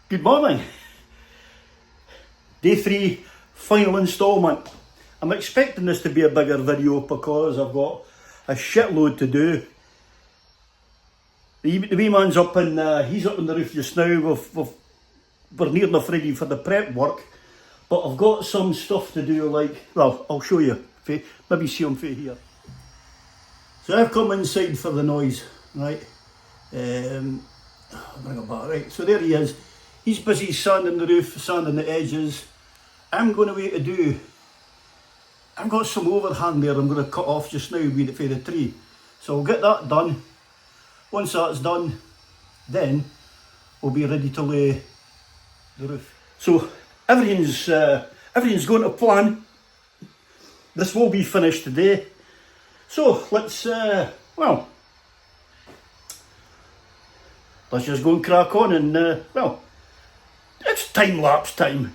Good morning. Day 3, final instalment. I'm expecting this to be a bigger video because I've got a shitload to do. The wee man's up in, he's up on the roof just now. We're near enough ready for the prep work. But I've got some stuff to do, like, well, I'll show you. Maybe see him from here. So I've come inside for the noise, right? I'll bring it back, right? So there he is. He's busy sanding the roof, sanding the edges. I'm going away to do, I've got some overhang there I'm going to cut off just now with the tree. So I'll get that done. Once that's done, then we'll be ready to lay the roof. So everything's going to plan. This will be finished today. So let's, let's just go and crack on and, it's time-lapse time.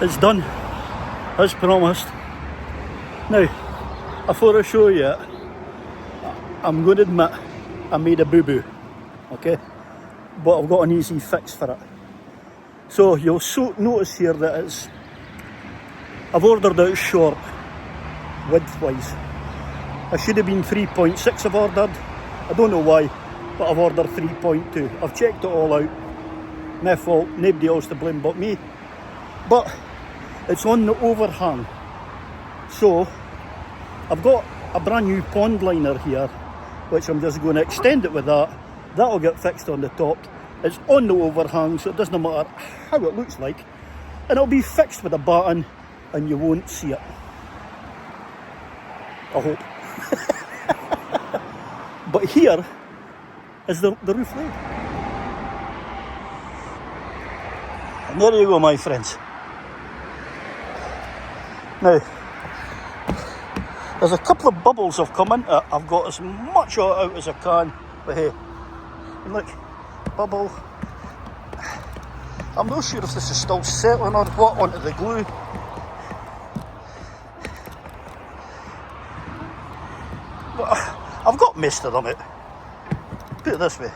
It's done, as promised. Now, before I show you it, I'm going to admit I made a boo-boo, okay? But I've got an easy fix for it. So you'll notice here that I've ordered it short, width-wise. I should have been 3.6 I've ordered. I don't know why, but I've ordered 3.2. I've checked it all out. My fault, nobody else to blame but me. But it's on the overhang. So I've got a brand new pond liner here, which I'm just going to extend it with that. That'll get fixed on the top. It's on the overhang, so it doesn't matter how it looks like. And it'll be fixed with a batten and you won't see it. I hope. But here is the roof laid. And there you go, my friends. Now, there's a couple of bubbles have come into it. I've got as much of it out as I can. But hey, and look, bubble. I'm not sure if this is still settling or what onto the glue. I've got most of them out. Put it this way,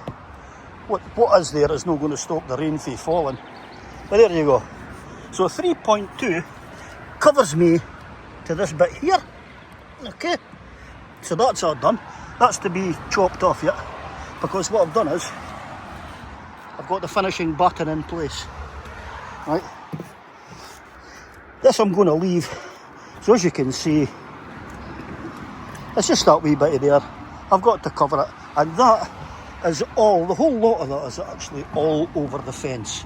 what is there is not going to stop the rain from falling. But there you go. So 3.2 covers me to this bit here. Okay, so that's all done. That's to be chopped off yet, because what I've done is I've got the finishing button in place. Right, this I'm going to leave. So as you can see, it's just that wee bit of there. I've got to cover it, and that is all. The whole lot of that is actually all over the fence.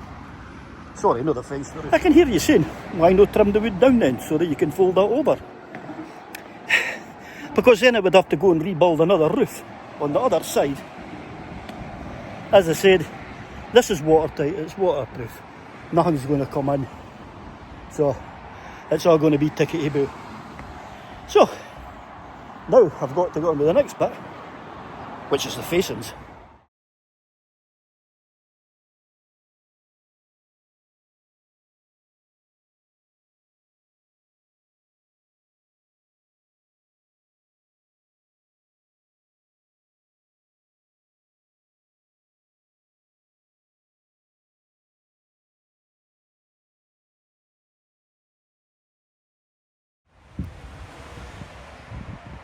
Sorry, not the fence. I can hear you saying, why not trim the wood down then, so that you can fold that over? Because then it would have to go and rebuild another roof on the other side. As I said, this is watertight, it's waterproof. Nothing's going to come in. So, it's all going to be tickety-boo. So, now I've got to go on to the next bit, which is the facings.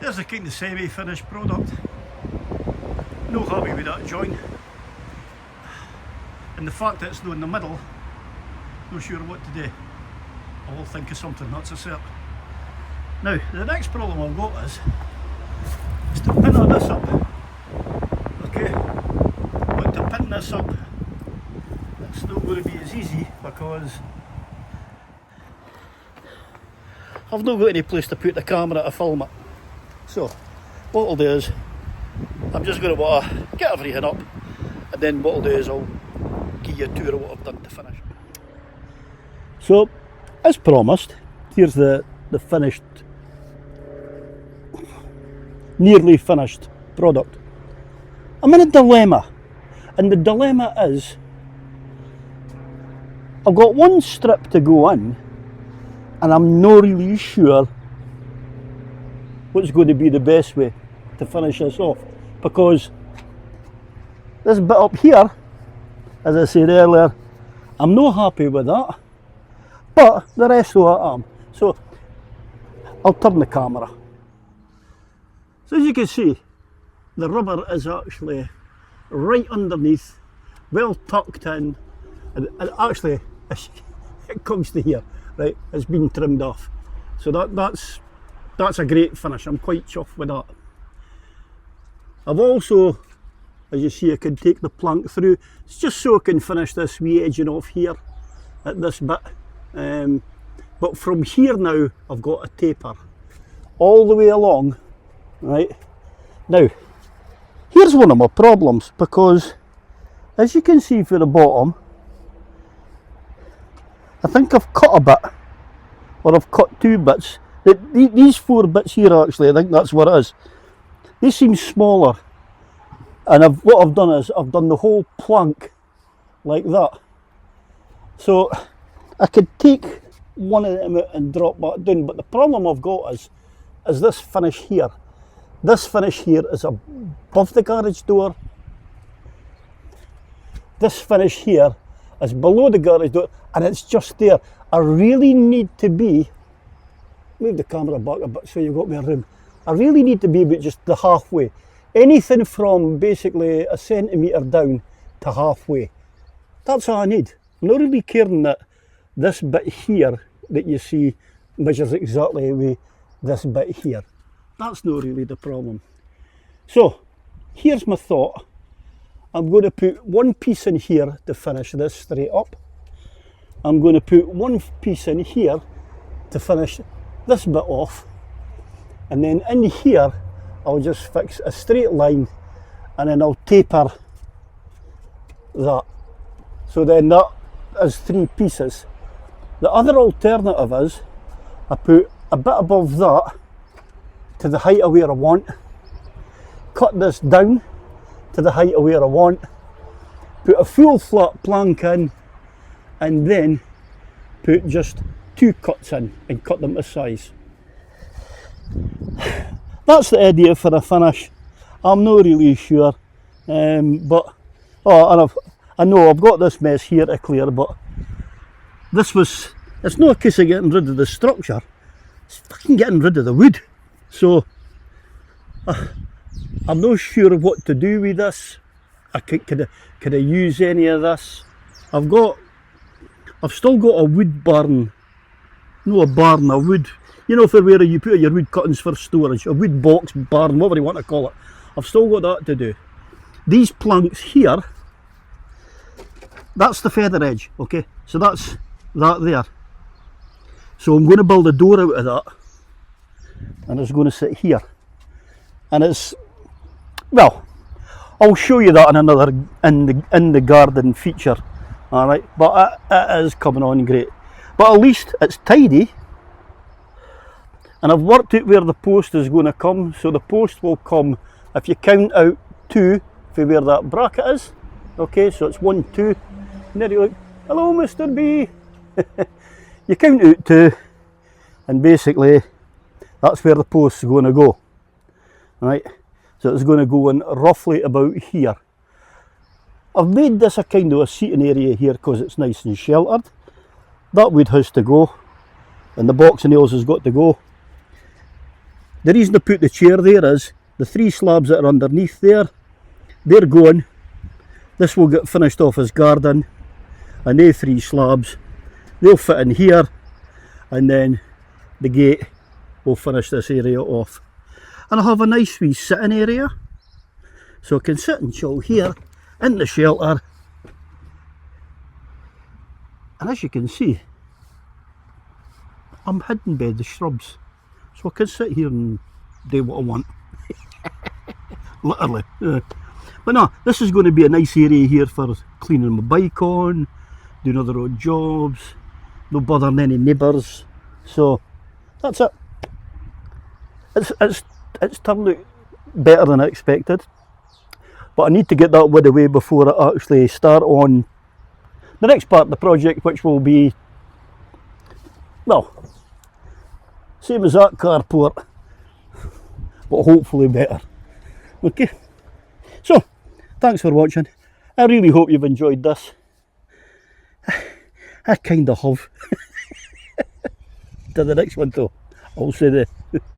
There's a kind of semi-finished product. No happy with that joint. And the fact that it's not in the middle, not sure what to do. I will think of something, that's a cert. Now, the next problem I've got is to pin all this up. Okay? But to pin this up, it's not going to be as easy because I've not got any place to put the camera to film it. So, what I'll do is, I'm just going to get everything up, and then what I'll do is I'll give you a tour of what I've done to finish. So, as promised, here's the finished, nearly finished product. I'm in a dilemma, and the dilemma is, I've got one strip to go in, and I'm not really sure what's going to be the best way to finish this off, because this bit up here, as I said earlier, I'm not happy with that, but the rest of it I am. So I'll turn the camera. So as you can see, the rubber is actually right underneath, well tucked in, and actually it comes to here, right? It's been trimmed off. So that's a great finish. I'm quite chuffed with that. I've also, as you see, I can take the plank through. It's just so I can finish this wee edging off here at this bit. But from here now, I've got a taper all the way along, right? Now, here's one of my problems, because as you can see for the bottom, I think I've cut a bit, or I've cut two bits. These four bits here, actually, I think that's what it is. They seem smaller, and what I've done is I've done the whole plank like that. So I could take one of them out and drop that down, but the problem I've got is this finish here. This finish here is above the garage door. This finish here is below the garage door, and it's just there. I really need to be, move the camera back a bit so you've got more room. I really need to be about just the halfway. Anything from basically a centimetre down to halfway. That's all I need. I'm not really caring that this bit here that you see measures exactly with this bit here. That's not really the problem. So, here's my thought. I'm going to put one piece in here to finish this straight up. I'm going to put one piece in here to finish this bit off, and then in here I'll just fix a straight line, and then I'll taper that. So then that is three pieces. The other alternative is I put a bit above that to the height of where I want, cut this down to the height of where I want, put a full flat plank in, and then put just two cuts in and cut them to size. that's the idea for the finish. I'm not really sure, but I know I've got this mess here to clear, but it's not a case of getting rid of the structure, it's fucking getting rid of the wood. So I'm not sure what to do with this. Could I use any of this? I've still got a wood barn, no a barn, a wood, you know, for where you put your wood cuttings for storage, a wood box, barn, whatever you want to call it. I've still got that to do. These planks here, that's the feather edge, okay, so that's that there. So I'm going to build a door out of that, and it's going to sit here, and it's, well, I'll show you that in another in the garden feature. Alright, but it is coming on great. But at least it's tidy, and I've worked out where the post is going to come. So the post will come, if you count out 2 for where that bracket is. Okay, so it's 1, 2, and there you look. Hello, Mr. B. You count out 2, and basically that's where the post is going to go. Right, so it's going to go in roughly about here. I've made this a kind of a seating area here because it's nice and sheltered. That wood has to go, and the box of nails has got to go. The reason I put the chair there is the 3 slabs that are underneath there, they're going. This will get finished off as garden, and they 3 slabs, they'll fit in here, and then the gate will finish this area off. And I'll have a nice wee sitting area, so I can sit and chill here in the shelter. And as you can see, I'm hidden by the shrubs, so I can sit here and do what I want. Literally. But no, this is going to be a nice area here for cleaning my bike on, doing other odd jobs, no bothering any neighbours. So that's it. It's turned out better than I expected. But I need to get that wood away before I actually start on the next part of the project, which will be, well, same as that carport, but hopefully better. Okay, so thanks for watching. I really hope you've enjoyed this. I kind of have. To the next one though, I'll say the